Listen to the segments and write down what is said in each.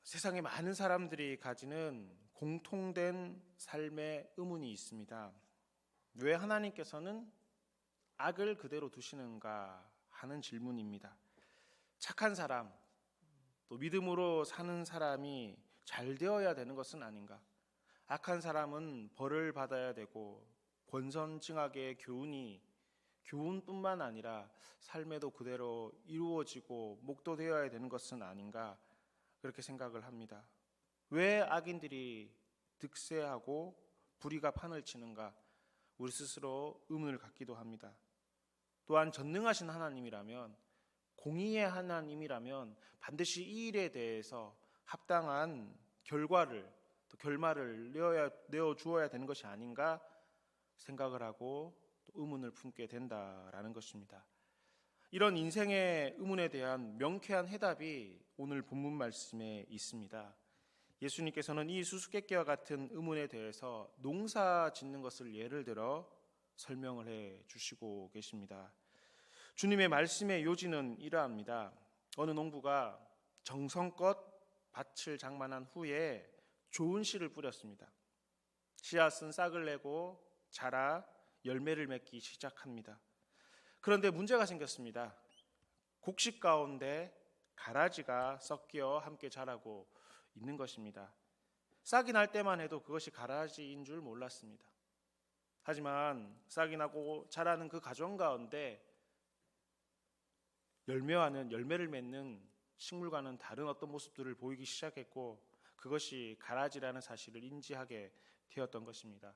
세상에 많은 사람들이 가지는 공통된 삶의 의문이 있습니다. 왜 하나님께서는 악을 그대로 두시는가 하는 질문입니다. 착한 사람, 또 믿음으로 사는 사람이 잘 되어야 되는 것은 아닌가? 악한 사람은 벌을 받아야 되고 권선징악의 교훈뿐만 아니라 삶에도 그대로 이루어지고 목도되어야 되는 것은 아닌가? 그렇게 생각을 합니다. 왜 악인들이 득세하고 불의가 판을 치는가? 우리 스스로 의문을 갖기도 합니다. 또한 전능하신 하나님이라면, 공의의 하나님이라면 반드시 이 일에 대해서 합당한 또 결말을 내어 주어야 되는 것이 아닌가 생각을 하고 또 의문을 품게 된다라는 것입니다. 이런 인생의 의문에 대한 명쾌한 해답이 오늘 본문 말씀에 있습니다. 예수님께서는 이 수수께끼와 같은 의문에 대해서 농사 짓는 것을 예를 들어 설명을 해 주시고 계십니다. 주님의 말씀의 요지는 이러합니다. 어느 농부가 정성껏 밭을 장만한 후에 좋은 씨를 뿌렸습니다. 씨앗은 싹을 내고 자라 열매를 맺기 시작합니다. 그런데 문제가 생겼습니다. 곡식 가운데 가라지가 섞여 함께 자라고 있는 것입니다. 싹이 날 때만 해도 그것이 가라지인 줄 몰랐습니다. 하지만 싹이 나고 자라는 그 과정 가운데 열매를 맺는 식물과는 다른 어떤 모습들을 보이기 시작했고, 그것이 가라지라는 사실을 인지하게 되었던 것입니다.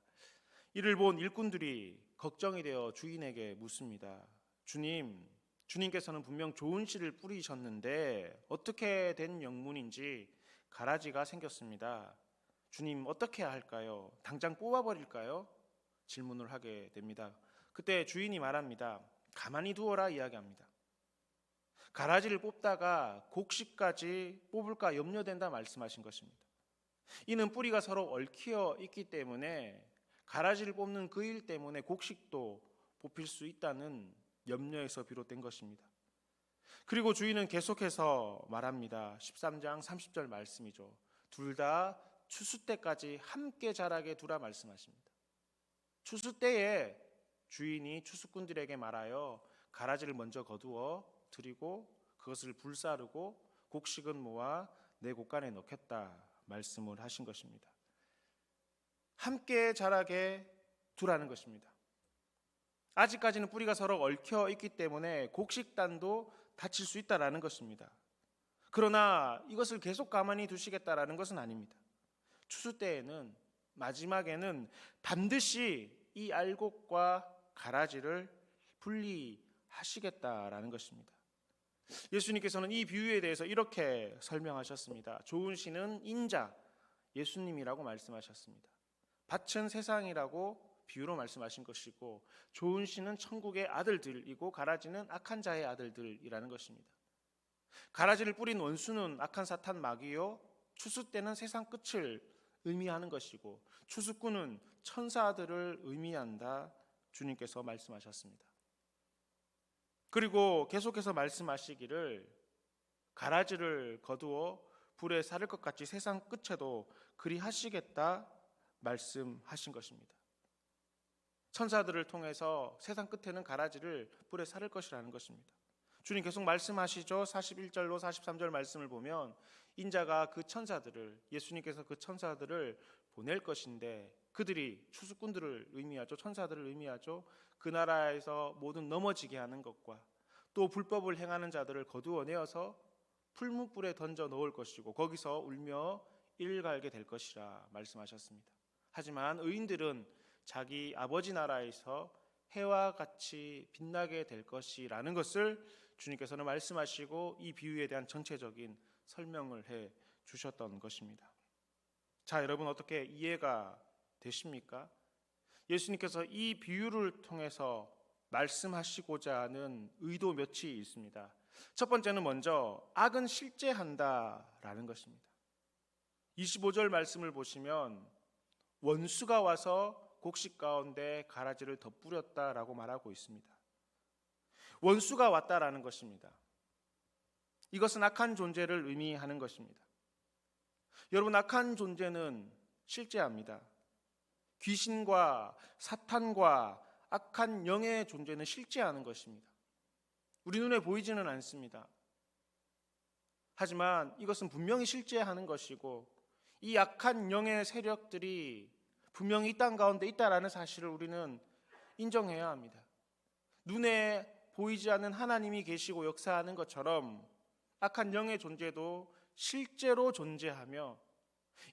이를 본 일꾼들이 걱정이 되어 주인에게 묻습니다. 주님께서는 분명 좋은 씨를 뿌리셨는데 어떻게 된 영문인지 가라지가 생겼습니다. 주님, 어떻게 해야 할까요? 당장 뽑아버릴까요? 질문을 하게 됩니다. 그때 주인이 말합니다. 가만히 두어라 이야기합니다. 가라지를 뽑다가 곡식까지 뽑을까 염려된다 말씀하신 것입니다. 이는 뿌리가 서로 얽혀 있기 때문에 가라지를 뽑는 그 일 때문에 곡식도 뽑힐 수 있다는 염려에서 비롯된 것입니다. 그리고 주인은 계속해서 말합니다. 13장 30절 말씀이죠. 둘 다 추수 때까지 함께 자라게 두라 말씀하십니다. 추수 때에 주인이 추수꾼들에게 말하여 가라지를 먼저 거두어 드리고 그것을 불사르고 곡식은 모아 내 곳간에 넣겠다 말씀을 하신 것입니다. 함께 자라게 두라는 것입니다. 아직까지는 뿌리가 서로 얽혀 있기 때문에 곡식단도 다칠 수 있다라는 것입니다. 그러나 이것을 계속 가만히 두시겠다라는 것은 아닙니다. 추수 때에는 마지막에는 반드시 이 알곡과 가라지를 분리하시겠다라는 것입니다. 예수님께서는 이 비유에 대해서 이렇게 설명하셨습니다. 좋은 씨는 인자, 예수님이라고 말씀하셨습니다. 밭은 세상이라고 비유로 말씀하신 것이고, 좋은 씨는 천국의 아들들이고 가라지는 악한 자의 아들들이라는 것입니다. 가라지를 뿌린 원수는 악한 사탄 마귀요, 추수 때는 세상 끝을 의미하는 것이고 추수꾼은 천사들을 의미한다 주님께서 말씀하셨습니다. 그리고 계속해서 말씀하시기를 가라지를 거두어 불에 사를 것 같이 세상 끝에도 그리하시겠다 말씀하신 것입니다. 천사들을 통해서 세상 끝에는 가라지를 불에 사를 것이라는 것입니다. 주님 계속 말씀하시죠. 41절로 43절 말씀을 보면 인자가 그 천사들을, 예수님께서 그 천사들을 보낼 것인데, 그들이 추수꾼들을 의미하죠. 천사들을 의미하죠. 그 나라에서 모든 넘어지게 하는 것과 또 불법을 행하는 자들을 거두어내어서 풀무불에 던져 넣을 것이고 거기서 울며 이를 갈게 될 것이라 말씀하셨습니다. 하지만 의인들은 자기 아버지 나라에서 해와 같이 빛나게 될 것이라는 것을 주님께서는 말씀하시고 이 비유에 대한 전체적인 설명을 해 주셨던 것입니다. 자, 여러분 어떻게 이해가 되십니까? 예수님께서 이 비유를 통해서 말씀하시고자 하는 의도 몇이 있습니다. 첫 번째는 먼저 악은 실제한다라는 것입니다. 25절 말씀을 보시면 원수가 와서 곡식 가운데 가라지를 더 뿌렸다라고 말하고 있습니다. 원수가 왔다라는 것입니다. 이것은 악한 존재를 의미하는 것입니다. 여러분, 악한 존재는 실제합니다. 귀신과 사탄과 악한 영의 존재는 실제하는 것입니다. 우리 눈에 보이지는 않습니다. 하지만 이것은 분명히 실제하는 것이고, 이 악한 영의 세력들이 분명히 이 땅 가운데 있다라는 사실을 우리는 인정해야 합니다. 눈에 보이지 않는 하나님이 계시고 역사하는 것처럼 악한 영의 존재도 실제로 존재하며,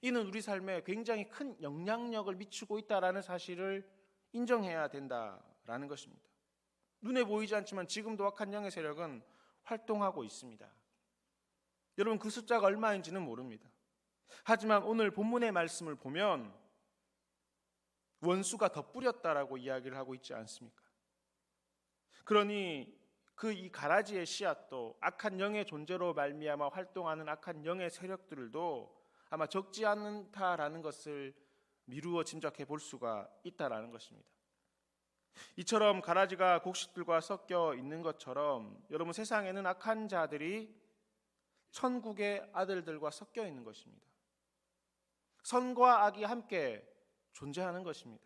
이는 우리 삶에 굉장히 큰 영향력을 미치고 있다라는 사실을 인정해야 된다라는 것입니다. 눈에 보이지 않지만 지금도 악한 영의 세력은 활동하고 있습니다. 여러분, 그 숫자가 얼마인지는 모릅니다. 하지만 오늘 본문의 말씀을 보면 원수가 덧뿌렸다라고 이야기를 하고 있지 않습니까? 그러니 이 가라지의 씨앗도 악한 영의 존재로 말미암아 활동하는 악한 영의 세력들도 아마 적지 않다라는 것을 미루어 짐작해 볼 수가 있다라는 것입니다. 이처럼 가라지가 곡식들과 섞여 있는 것처럼 여러분, 세상에는 악한 자들이 천국의 아들들과 섞여 있는 것입니다. 선과 악이 함께 존재하는 것입니다.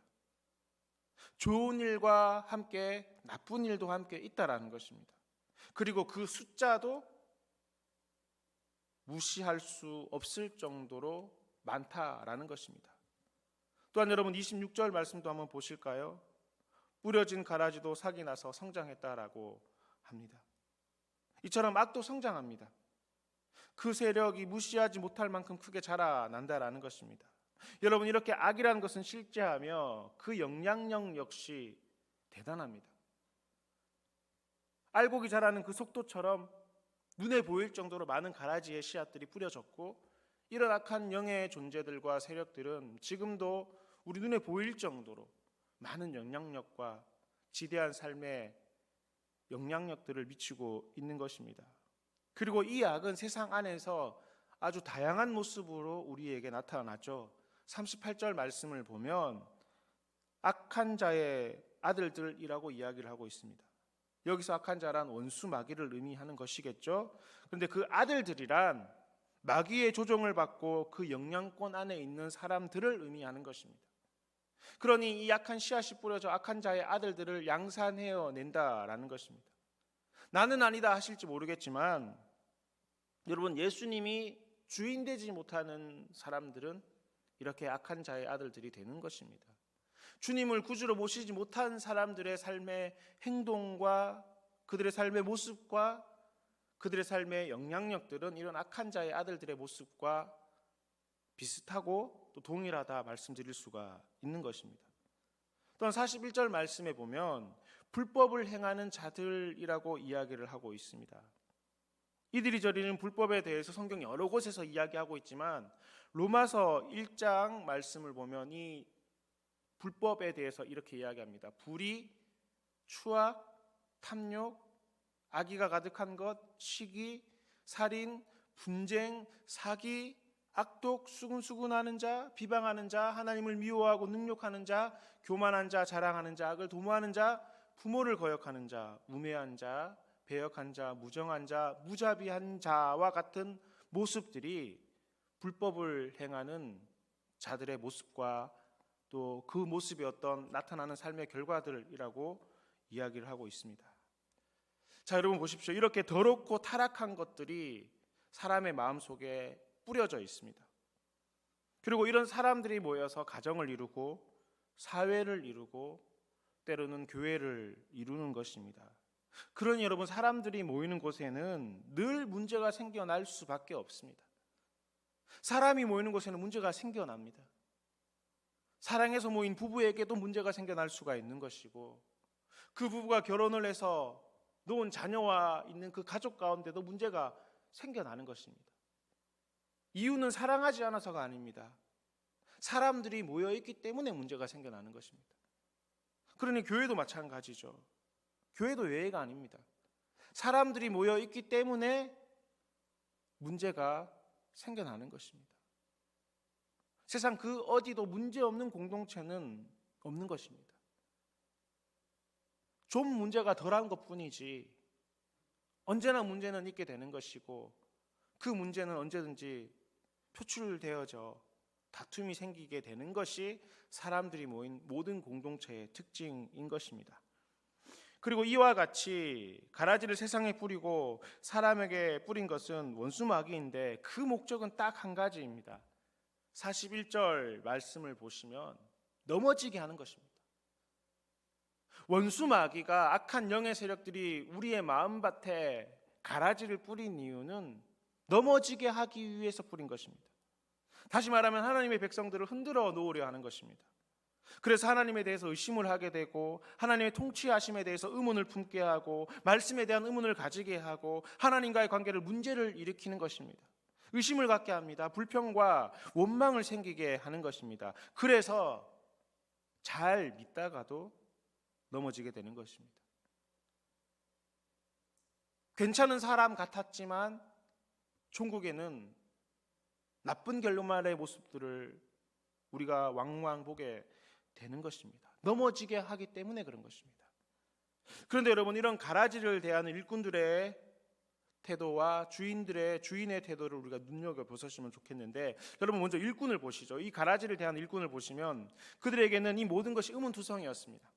좋은 일과 함께 나쁜 일도 함께 있다라는 것입니다. 그리고 그 숫자도 무시할 수 없을 정도로 많다라는 것입니다. 또한 여러분, 26절 말씀도 한번 보실까요? 뿌려진 가라지도 삭이 나서 성장했다라고 합니다. 이처럼 악도 성장합니다. 그 세력이 무시하지 못할 만큼 크게 자라난다라는 것입니다. 여러분, 이렇게 악이라는 것은 실제하며 그 영향력 역시 대단합니다. 알곡이 자라는 그 속도처럼 눈에 보일 정도로 많은 가라지의 씨앗들이 뿌려졌고, 이런 악한 영의 존재들과 세력들은 지금도 우리 눈에 보일 정도로 많은 영향력과 지대한 삶의 영향력들을 미치고 있는 것입니다. 그리고 이 악은 세상 안에서 아주 다양한 모습으로 우리에게 나타나죠. 38절 말씀을 보면 악한 자의 아들들이라고 이야기를 하고 있습니다. 여기서 악한 자란 원수 마귀를 의미하는 것이겠죠. 그런데 그 아들들이란 마귀의 조종을 받고 그 영향권 안에 있는 사람들을 의미하는 것입니다. 그러니 이 악한 씨앗이 뿌려져 악한 자의 아들들을 양산해어 낸다라는 것입니다. 나는 아니다 하실지 모르겠지만 여러분, 예수님이 주인 되지 못하는 사람들은 이렇게 악한 자의 아들들이 되는 것입니다. 주님을 구주로 모시지 못한 사람들의 삶의 행동과 그들의 삶의 모습과 그들의 삶의 영향력들은 이런 악한 자의 아들들의 모습과 비슷하고 또 동일하다 말씀드릴 수가 있는 것입니다. 또한 41절 말씀에 보면 불법을 행하는 자들이라고 이야기를 하고 있습니다. 이들이 저리는 불법에 대해서 성경 여러 곳에서 이야기하고 있지만 로마서 1장 말씀을 보면 이 불법에 대해서 이렇게 이야기합니다. 불의, 추악, 탐욕, 악의가 가득한 것, 시기, 살인, 분쟁, 사기, 악독, 수군수군하는 자, 비방하는 자, 하나님을 미워하고 능욕하는 자, 교만한 자, 자랑하는 자, 악을 도모하는 자, 부모를 거역하는 자, 우매한 자, 배역한 자, 무정한 자, 무자비한 자와 같은 모습들이 불법을 행하는 자들의 모습과 또 그 모습이 어떤 나타나는 삶의 결과들이라고 이야기를 하고 있습니다. 자, 여러분 보십시오. 이렇게 더럽고 타락한 것들이 사람의 마음속에 뿌려져 있습니다. 그리고 이런 사람들이 모여서 가정을 이루고 사회를 이루고 때로는 교회를 이루는 것입니다. 그러니 여러분, 사람들이 모이는 곳에는 늘 문제가 생겨날 수밖에 없습니다. 사람이 모이는 곳에는 문제가 생겨납니다. 사랑해서 모인 부부에게도 문제가 생겨날 수가 있는 것이고, 그 부부가 결혼을 해서 놓은 자녀와 있는 그 가족 가운데도 문제가 생겨나는 것입니다. 이유는 사랑하지 않아서가 아닙니다. 사람들이 모여있기 때문에 문제가 생겨나는 것입니다. 그러니 교회도 마찬가지죠. 교회도 예외가 아닙니다. 사람들이 모여있기 때문에 문제가 생겨나는 것입니다. 세상 그 어디도 문제없는 공동체는 없는 것입니다. 좀 문제가 덜한 것뿐이지 언제나 문제는 있게 되는 것이고, 그 문제는 언제든지 표출되어져 다툼이 생기게 되는 것이 사람들이 모인 모든 공동체의 특징인 것입니다. 그리고 이와 같이 가라지를 세상에 뿌리고 사람에게 뿌린 것은 원수마귀인데 그 목적은 딱 한 가지입니다. 41절 말씀을 보시면 넘어지게 하는 것입니다. 원수마귀가 악한 영의 세력들이 우리의 마음밭에 가라지를 뿌린 이유는 넘어지게 하기 위해서 뿌린 것입니다. 다시 말하면 하나님의 백성들을 흔들어 놓으려 하는 것입니다. 그래서 하나님에 대해서 의심을 하게 되고 하나님의 통치하심에 대해서 의문을 품게 하고 말씀에 대한 의문을 가지게 하고 하나님과의 관계를 문제를 일으키는 것입니다. 의심을 갖게 합니다. 불평과 원망을 생기게 하는 것입니다. 그래서 잘 믿다가도 넘어지게 되는 것입니다. 괜찮은 사람 같았지만 종국에는 나쁜 결론만의 모습들을 우리가 왕왕 보게 되는 것입니다. 넘어지게 하기 때문에 그런 것입니다. 그런데 여러분, 이런 가라지를 대하는 일꾼들의 태도와 주인의 태도를 우리가 눈여겨보셨으면 좋겠는데, 여러분 먼저 일꾼을 보시죠. 이 가라지를 대하는 일꾼을 보시면 그들에게는 이 모든 것이 의문투성이었습니다.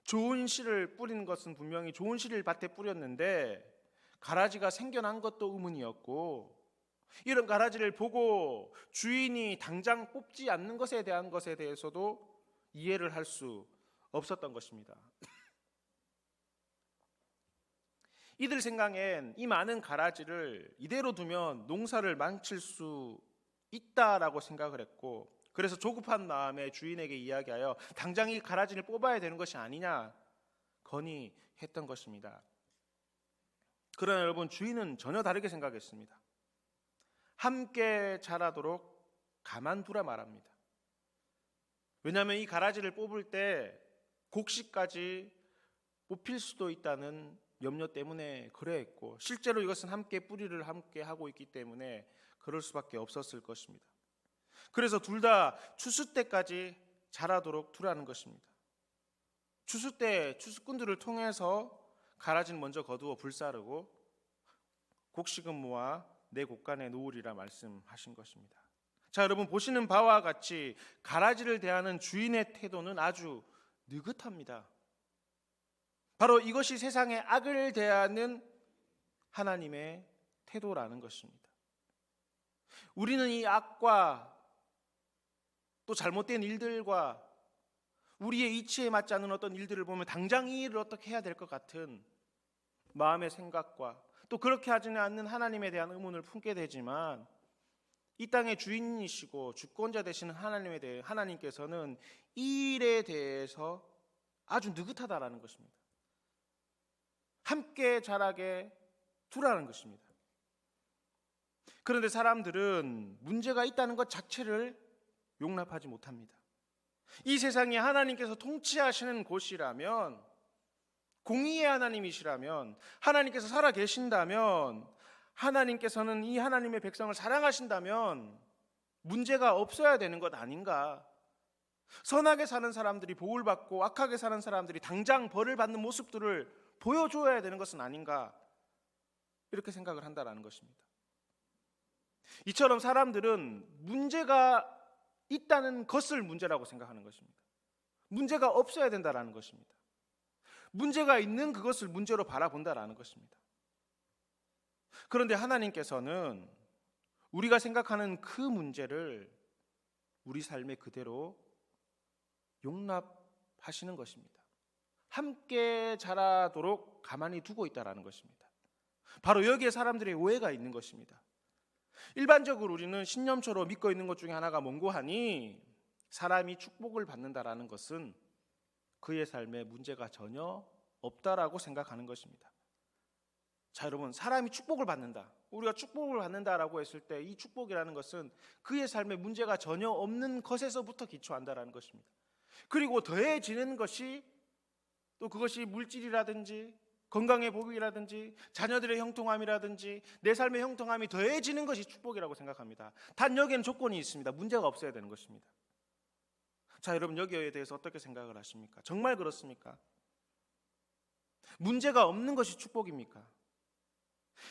좋은 씨를 뿌리는 것은 분명히 좋은 씨를 밭에 뿌렸는데 가라지가 생겨난 것도 의문이었고, 이런 가라지를 보고 주인이 당장 뽑지 않는 것에 대해서도 이해를 할 수 없었던 것입니다. 이들 생각엔 이 많은 가라지를 이대로 두면 농사를 망칠 수 있다라고 생각을 했고, 그래서 조급한 마음에 주인에게 이야기하여 당장 이 가라지를 뽑아야 되는 것이 아니냐 건의했던 것입니다. 그러나 여러분, 주인은 전혀 다르게 생각했습니다. 함께 자라도록 가만두라 말합니다. 왜냐하면 이 가라지를 뽑을 때 곡식까지 뽑힐 수도 있다는 염려 때문에 그래했고, 실제로 이것은 함께 뿌리를 함께 하고 있기 때문에 그럴 수밖에 없었을 것입니다. 그래서 둘 다 추수 때까지 자라도록 두라는 것입니다. 추수 때 추수꾼들을 통해서 가라지는 먼저 거두어 불사르고 곡식은 모아 내 곳간에 놓으리라 말씀하신 것입니다. 자, 여러분 보시는 바와 같이 가라지를 대하는 주인의 태도는 아주 느긋합니다. 바로 이것이 세상의 악을 대하는 하나님의 태도라는 것입니다. 우리는 이 악과 또 잘못된 일들과 우리의 이치에 맞지 않는 어떤 일들을 보면 당장 이 일을 어떻게 해야 될 것 같은 마음의 생각과 또 그렇게 하지는 않는 하나님에 대한 의문을 품게 되지만, 이 땅의 주인이시고 주권자 되시는 하나님께서는 이 일에 대해서 아주 느긋하다라는 것입니다. 함께 자라게 두라는 것입니다. 그런데 사람들은 문제가 있다는 것 자체를 용납하지 못합니다. 이 세상에 하나님께서 통치하시는 곳이라면, 공의의 하나님이시라면, 하나님께서 살아 계신다면, 하나님께서는 이 하나님의 백성을 사랑하신다면 문제가 없어야 되는 것 아닌가? 선하게 사는 사람들이 복을 받고 악하게 사는 사람들이 당장 벌을 받는 모습들을 보여줘야 되는 것은 아닌가? 이렇게 생각을 한다는 것입니다. 이처럼 사람들은 문제가 있다는 것을 문제라고 생각하는 것입니다. 문제가 없어야 된다는 것입니다. 문제가 있는 그것을 문제로 바라본다는 것입니다. 그런데 하나님께서는 우리가 생각하는 그 문제를 우리 삶에 그대로 용납하시는 것입니다. 함께 자라도록 가만히 두고 있다는 것입니다. 바로 여기에 사람들의 오해가 있는 것입니다. 일반적으로 우리는 신념처럼 믿고 있는 것 중에 하나가 뭔고 하니, 사람이 축복을 받는다라는 것은 그의 삶에 문제가 전혀 없다라고 생각하는 것입니다. 자, 여러분, 사람이 축복을 받는다, 우리가 축복을 받는다라고 했을 때 이 축복이라는 것은 그의 삶에 문제가 전혀 없는 것에서부터 기초한다라는 것입니다. 그리고 더해지는 것이, 또 그것이 물질이라든지 건강의 복이라든지 자녀들의 형통함이라든지 내 삶의 형통함이 더해지는 것이 축복이라고 생각합니다. 단 여기에는 조건이 있습니다. 문제가 없어야 되는 것입니다. 자, 여러분, 여기에 대해서 어떻게 생각을 하십니까? 정말 그렇습니까? 문제가 없는 것이 축복입니까?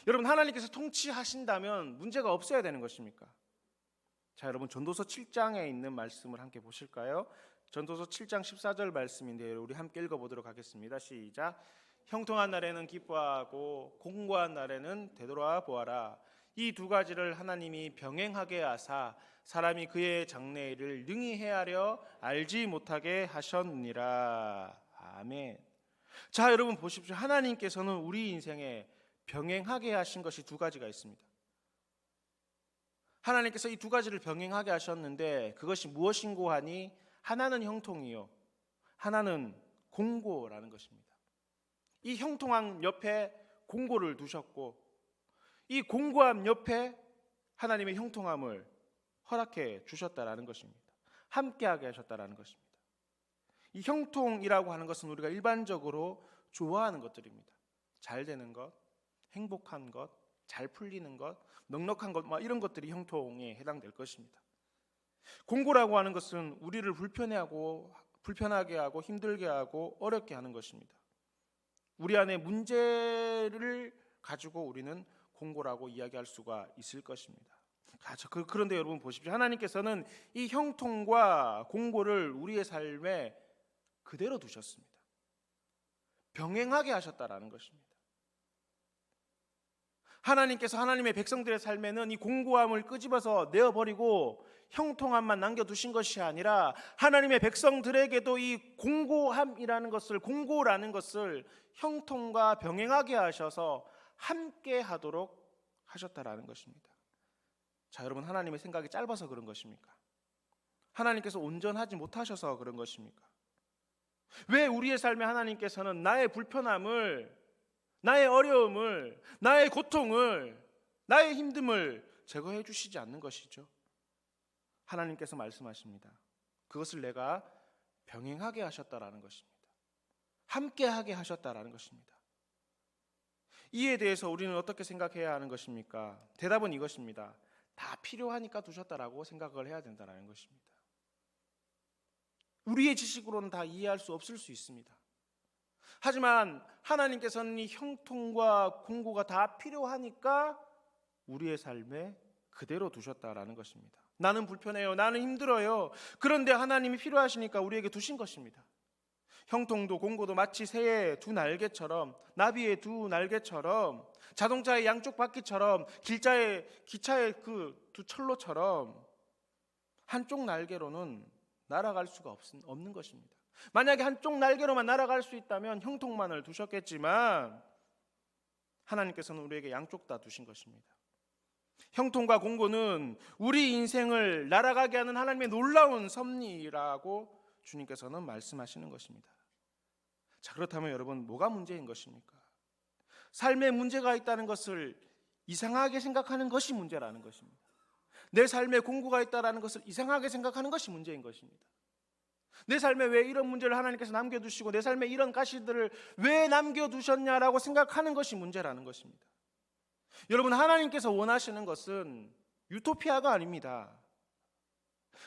여러분, 하나님께서 통치하신다면 문제가 없어야 되는 것입니까? 자, 여러분, 전도서 7장에 있는 말씀을 함께 보실까요? 전도서 7장 14절 말씀인데요. 우리 함께 읽어보도록 하겠습니다. 시작. 형통한 날에는 기뻐하고 공고한 날에는 되돌아 보아라. 이 두 가지를 하나님이 병행하게 하사 사람이 그의 장래일을 능히 헤아려 알지 못하게 하셨느니라. 아멘. 자, 여러분 보십시오. 하나님께서는 우리 인생에 병행하게 하신 것이 두 가지가 있습니다. 하나님께서 이 두 가지를 병행하게 하셨는데 그것이 무엇인고 하니 하나는 형통이요 하나는 공고라는 것입니다. 이 형통함 옆에 공고를 두셨고 이 공고함 옆에 하나님의 형통함을 허락해 주셨다라는 것입니다. 함께하게 하셨다라는 것입니다. 이 형통이라고 하는 것은 우리가 일반적으로 좋아하는 것들입니다. 잘 되는 것, 행복한 것, 잘 풀리는 것, 넉넉한 것, 이런 것들이 형통에 해당될 것입니다. 공고라고 하는 것은 우리를 불편하게 하고 힘들게 하고 어렵게 하는 것입니다. 우리 안에 문제를 가지고 우리는 공고라고 이야기할 수가 있을 것입니다. 그런데 여러분 보십시오. 하나님께서는 이 형통과 공고를 우리의 삶에 그대로 두셨습니다. 병행하게 하셨다라는 것입니다. 하나님께서 하나님의 백성들의 삶에는 이 공고함을 끄집어서 내어버리고 형통함만 남겨두신 것이 아니라 하나님의 백성들에게도 이 공고함이라는 것을, 공고라는 것을 형통과 병행하게 하셔서 함께 하도록 하셨다라는 것입니다. 자, 여러분, 하나님의 생각이 짧아서 그런 것입니까? 하나님께서 온전하지 못하셔서 그런 것입니까? 왜 우리의 삶에 하나님께서는 나의 불편함을, 나의 어려움을, 나의 고통을, 나의 힘듦을 제거해 주시지 않는 것이죠? 하나님께서 말씀하십니다. 그것을 내가 병행하게 하셨다라는 것입니다. 함께하게 하셨다라는 것입니다. 이에 대해서 우리는 어떻게 생각해야 하는 것입니까? 대답은 이것입니다. 다 필요하니까 두셨다라고 생각을 해야 된다는 것입니다. 우리의 지식으로는 다 이해할 수 없을 수 있습니다. 하지만 하나님께서는 이 형통과 공고가 다 필요하니까 우리의 삶에 그대로 두셨다라는 것입니다. 나는 불편해요. 나는 힘들어요. 그런데 하나님이 필요하시니까 우리에게 두신 것입니다. 형통도 공고도 마치 새의 두 날개처럼, 나비의 두 날개처럼, 자동차의 양쪽 바퀴처럼, 기차의 그 두 철로처럼 한쪽 날개로는 날아갈 수가 없는 것입니다. 만약에 한쪽 날개로만 날아갈 수 있다면 형통만을 두셨겠지만 하나님께서는 우리에게 양쪽 다 두신 것입니다. 형통과 공고는 우리 인생을 날아가게 하는 하나님의 놀라운 섭리라고 주님께서는 말씀하시는 것입니다. 자, 그렇다면 여러분, 뭐가 문제인 것입니까? 삶에 문제가 있다는 것을 이상하게 생각하는 것이 문제라는 것입니다. 내 삶에 공고가 있다는 것을 이상하게 생각하는 것이 문제인 것입니다. 내 삶에 왜 이런 문제를 하나님께서 남겨두시고 내 삶에 이런 가시들을 왜 남겨두셨냐라고 생각하는 것이 문제라는 것입니다. 여러분, 하나님께서 원하시는 것은 유토피아가 아닙니다.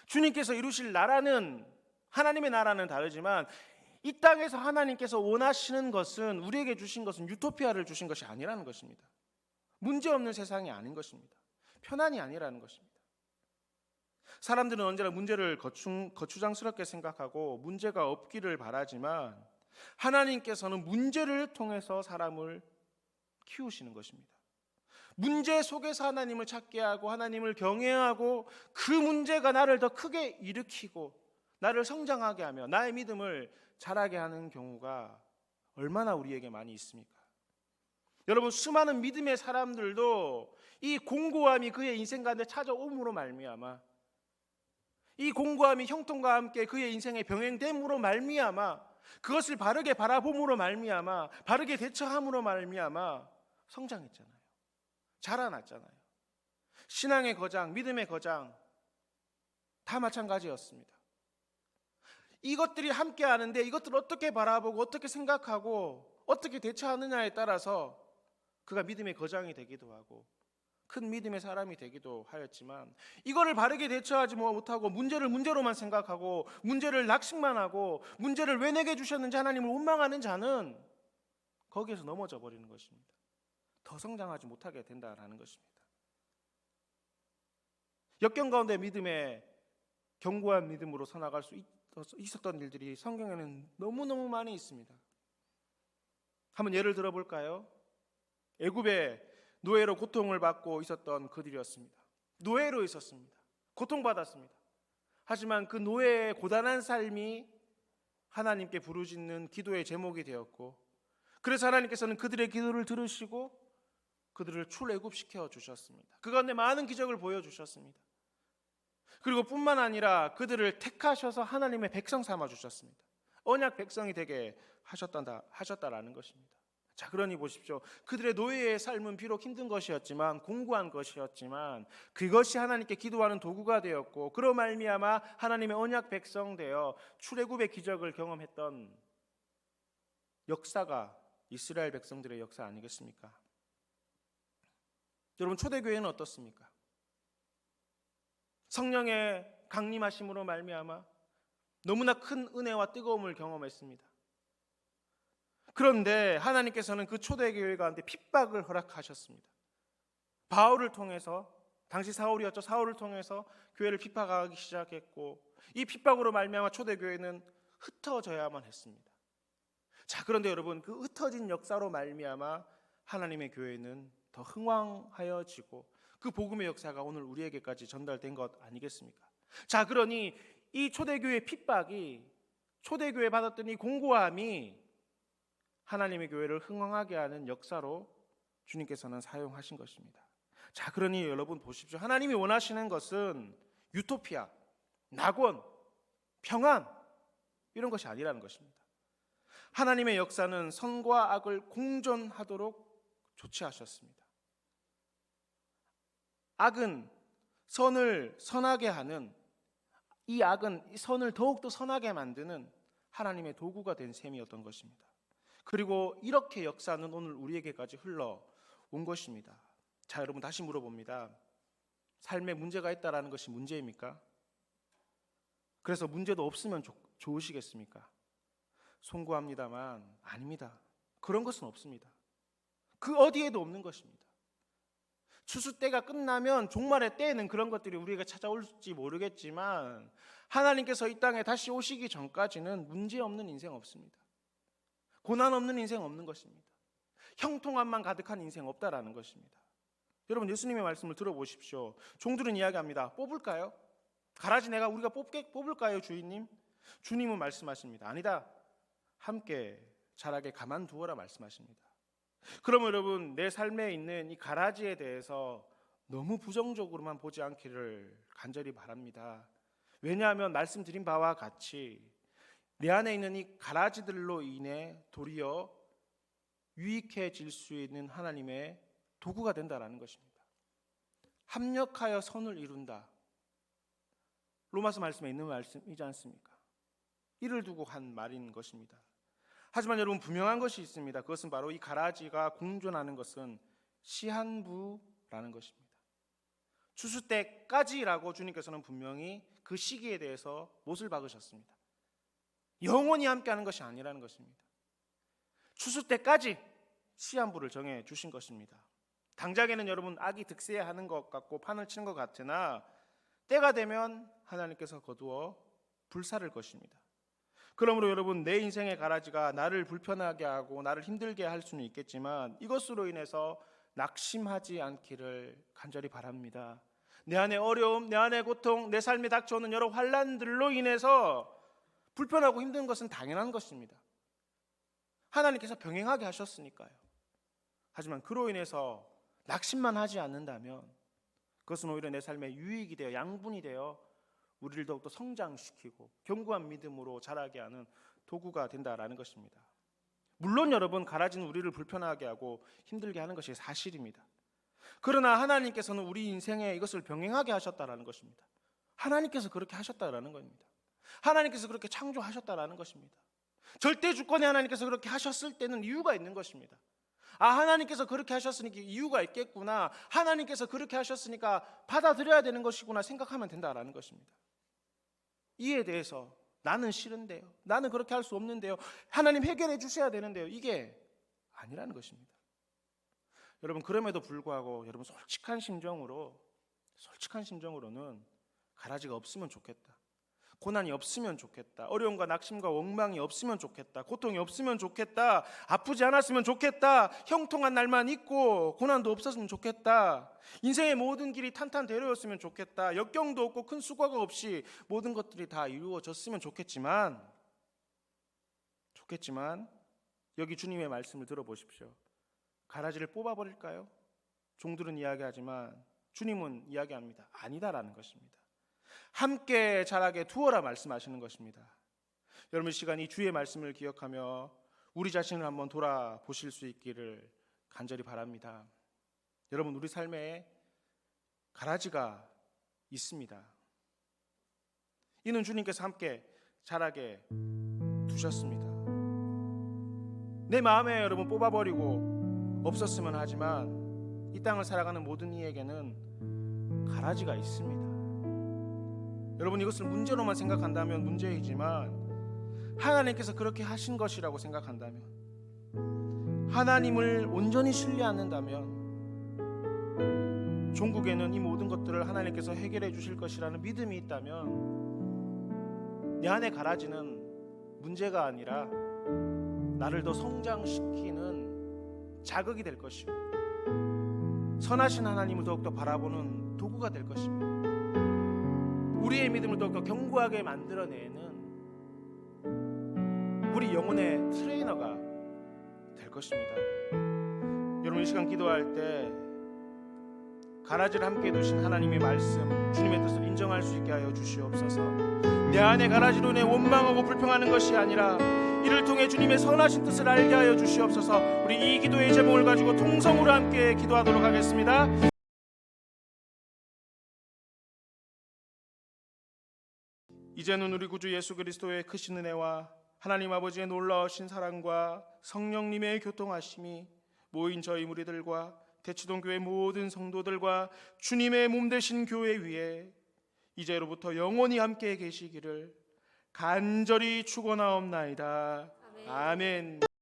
주님께서 이루실 나라는, 하나님의 나라는 다르지만 이 땅에서 하나님께서 원하시는 것은, 우리에게 주신 것은 유토피아를 주신 것이 아니라는 것입니다. 문제없는 세상이 아닌 것입니다. 편안이 아니라는 것입니다. 사람들은 언제나 문제를 거추장스럽게 생각하고 문제가 없기를 바라지만 하나님께서는 문제를 통해서 사람을 키우시는 것입니다. 문제 속에서 하나님을 찾게 하고 하나님을 경외하고 그 문제가 나를 더 크게 일으키고 나를 성장하게 하며 나의 믿음을 자라게 하는 경우가 얼마나 우리에게 많이 있습니까? 여러분, 수많은 믿음의 사람들도 이 공고함이 그의 인생 가운데 찾아옴으로 말미암아, 이 공고함이 형통과 함께 그의 인생에 병행됨으로 말미암아, 그것을 바르게 바라봄으로 말미암아, 바르게 대처함으로 말미암아 성장했잖아요. 자라났잖아요. 신앙의 거장, 믿음의 거장 다 마찬가지였습니다. 이것들이 함께 하는데 이것들을 어떻게 바라보고 어떻게 생각하고 어떻게 대처하느냐에 따라서 그가 믿음의 거장이 되기도 하고 큰 믿음의 사람이 되기도 하였지만, 이거를 바르게 대처하지 못하고 문제를 문제로만 생각하고 문제를 낙심만 하고 문제를 왜 내게 주셨는지 하나님을 원망하는 자는 거기에서 넘어져 버리는 것입니다. 더 성장하지 못하게 된다라는 것입니다. 역경 가운데 믿음에 견고한 믿음으로 서나갈 수 있었던 일들이 성경에는 너무너무 많이 있습니다. 한번 예를 들어볼까요? 애굽에 노예로 고통을 받고 있었던 그들이었습니다. 노예로 있었습니다. 고통받았습니다. 하지만 그 노예의 고단한 삶이 하나님께 부르짖는 기도의 제목이 되었고, 그래서 하나님께서는 그들의 기도를 들으시고 그들을 출애굽시켜 주셨습니다. 그 가운데 많은 기적을 보여주셨습니다. 그리고 뿐만 아니라 그들을 택하셔서 하나님의 백성 삼아 주셨습니다. 언약 백성이 되게 하셨다라는 것입니다. 자, 그러니 보십시오. 그들의 노예의 삶은 비록 힘든 것이었지만, 공고한 것이었지만, 그것이 하나님께 기도하는 도구가 되었고, 그로 말미암아 하나님의 언약 백성 되어 출애굽의 기적을 경험했던 역사가 이스라엘 백성들의 역사 아니겠습니까? 여러분, 초대교회는 어떻습니까? 성령의 강림하심으로 말미암아 너무나 큰 은혜와 뜨거움을 경험했습니다. 그런데 하나님께서는 그 초대교회 가운데 핍박을 허락하셨습니다. 바울을 통해서, 당시 사울이었죠. 사울을 통해서 교회를 핍박하기 시작했고, 이 핍박으로 말미암아 초대교회는 흩어져야만 했습니다. 자, 그런데 여러분, 그 흩어진 역사로 말미암아 하나님의 교회는 더 흥왕하여지고 그 복음의 역사가 오늘 우리에게까지 전달된 것 아니겠습니까? 자, 그러니 이 초대교회 핍박이, 초대교회 받았던 이 공고함이 하나님의 교회를 흥왕하게 하는 역사로 주님께서는 사용하신 것입니다. 자, 그러니 여러분 보십시오. 하나님이 원하시는 것은 유토피아, 낙원, 평안 이런 것이 아니라는 것입니다. 하나님의 역사는 선과 악을 공존하도록 조치하셨습니다. 악은 선을 선하게 하는, 이 악은 선을 더욱더 선하게 만드는 하나님의 도구가 된 셈이었던 것입니다. 그리고 이렇게 역사는 오늘 우리에게까지 흘러온 것입니다. 자, 여러분 다시 물어봅니다. 삶에 문제가 있다라는 것이 문제입니까? 그래서 문제도 없으면 좋으시겠습니까? 송구합니다만 아닙니다. 그런 것은 없습니다. 그 어디에도 없는 것입니다. 추수 때가 끝나면 종말의 때에는 그런 것들이 우리에게 찾아올지 모르겠지만, 하나님께서 이 땅에 다시 오시기 전까지는 문제 없는 인생 없습니다. 고난 없는 인생 없는 것입니다. 형통함만 가득한 인생 없다라는 것입니다. 여러분, 예수님의 말씀을 들어보십시오. 종들은 이야기합니다. 뽑을까요? 가라지 우리가 뽑을까요, 주인님? 주님은 말씀하십니다. 아니다. 함께 자라게 가만두어라 말씀하십니다. 그러면 여러분, 내 삶에 있는 이 가라지에 대해서 너무 부정적으로만 보지 않기를 간절히 바랍니다. 왜냐하면 말씀드린 바와 같이 내 안에 있는 이 가라지들로 인해 도리어 유익해질 수 있는 하나님의 도구가 된다라는 것입니다. 합력하여 선을 이룬다. 로마서 말씀에 있는 말씀이지 않습니까? 이를 두고 한 말인 것입니다. 하지만 여러분, 분명한 것이 있습니다. 그것은 바로 이 가라지가 공존하는 것은 시한부라는 것입니다. 추수 때까지라고 주님께서는 분명히 그 시기에 대해서 못을 박으셨습니다. 영원히 함께하는 것이 아니라는 것입니다. 추수 때까지 시한부를 정해 주신 것입니다. 당장에는 여러분 악이 득세하는 것 같고 판을 치는 것 같으나 때가 되면 하나님께서 거두어 불사를 것입니다. 그러므로 여러분, 내 인생의 가라지가 나를 불편하게 하고 나를 힘들게 할 수는 있겠지만 이것으로 인해서 낙심하지 않기를 간절히 바랍니다. 내 안에 어려움, 내 안에 고통, 내 삶에 닥쳐오는 여러 환난들로 인해서 불편하고 힘든 것은 당연한 것입니다. 하나님께서 병행하게 하셨으니까요. 하지만 그로 인해서 낙심만 하지 않는다면 그것은 오히려 내 삶의 유익이 되어 양분이 되어 우리를 더욱더 성장시키고 견고한 믿음으로 자라게 하는 도구가 된다라는 것입니다. 물론 여러분, 가라지는 우리를 불편하게 하고 힘들게 하는 것이 사실입니다. 그러나 하나님께서는 우리 인생에 이것을 병행하게 하셨다라는 것입니다. 하나님께서 그렇게 하셨다라는 겁니다. 하나님께서 그렇게 창조하셨다라는 것입니다. 절대 주권의 하나님께서 그렇게 하셨을 때는 이유가 있는 것입니다. 아, 하나님께서 그렇게 하셨으니까 이유가 있겠구나, 하나님께서 그렇게 하셨으니까 받아들여야 되는 것이구나 생각하면 된다라는 것입니다. 이에 대해서 나는 싫은데요, 나는 그렇게 할 수 없는데요, 하나님 해결해 주셔야 되는데요, 이게 아니라는 것입니다. 여러분 그럼에도 불구하고 여러분 솔직한 심정으로는 가라지가 없으면 좋겠다. 고난이 없으면 좋겠다. 어려움과 낙심과 원망이 없으면 좋겠다. 고통이 없으면 좋겠다. 아프지 않았으면 좋겠다. 형통한 날만 있고 고난도 없었으면 좋겠다. 인생의 모든 길이 탄탄대로였으면 좋겠다. 역경도 없고 큰 수고가 없이 모든 것들이 다 이루어졌으면 좋겠지만 여기 주님의 말씀을 들어보십시오. 가라지를 뽑아버릴까요? 종들은 이야기하지만 주님은 이야기합니다. 아니다라는 것입니다. 함께 자라게 두어라 말씀하시는 것입니다. 여러분 이 시간 이 주의 말씀을 기억하며 우리 자신을 한번 돌아보실 수 있기를 간절히 바랍니다. 여러분 우리 삶에 가라지가 있습니다. 이는 주님께서 함께 자라게 두셨습니다. 내 마음에 여러분 뽑아버리고 없었으면 하지만 이 땅을 살아가는 모든 이에게는 가라지가 있습니다. 여러분 이것을 문제로만 생각한다면 문제이지만 하나님께서 그렇게 하신 것이라고 생각한다면, 하나님을 온전히 신뢰한다면, 종국에는 이 모든 것들을 하나님께서 해결해 주실 것이라는 믿음이 있다면 내 안에 가라지는 문제가 아니라 나를 더 성장시키는 자극이 될 것이고 선하신 하나님을 더욱더 바라보는 도구가 될 것입니다. 우리의 믿음을 더욱더 견고하게 만들어내는 우리 영혼의 트레이너가 될 것입니다. 여러분 이 시간 기도할 때 가라지를 함께 두신 하나님의 말씀, 주님의 뜻을 인정할 수 있게 하여 주시옵소서. 내 안에 가라지로 인해 원망하고 불평하는 것이 아니라 이를 통해 주님의 선하신 뜻을 알게 하여 주시옵소서. 우리 이 기도의 제목을 가지고 통성으로 함께 기도하도록 하겠습니다. 이제는 우리 구주 예수 그리스도의 크신 은혜와 하나님 아버지의 놀라우신 사랑과 성령님의 교통하심이 모인 저희 무리들과 대치동 교회 모든 성도들과 주님의 몸 되신 교회 위에 이제로부터 영원히 함께 계시기를 간절히 축원하옵나이다. 아멘.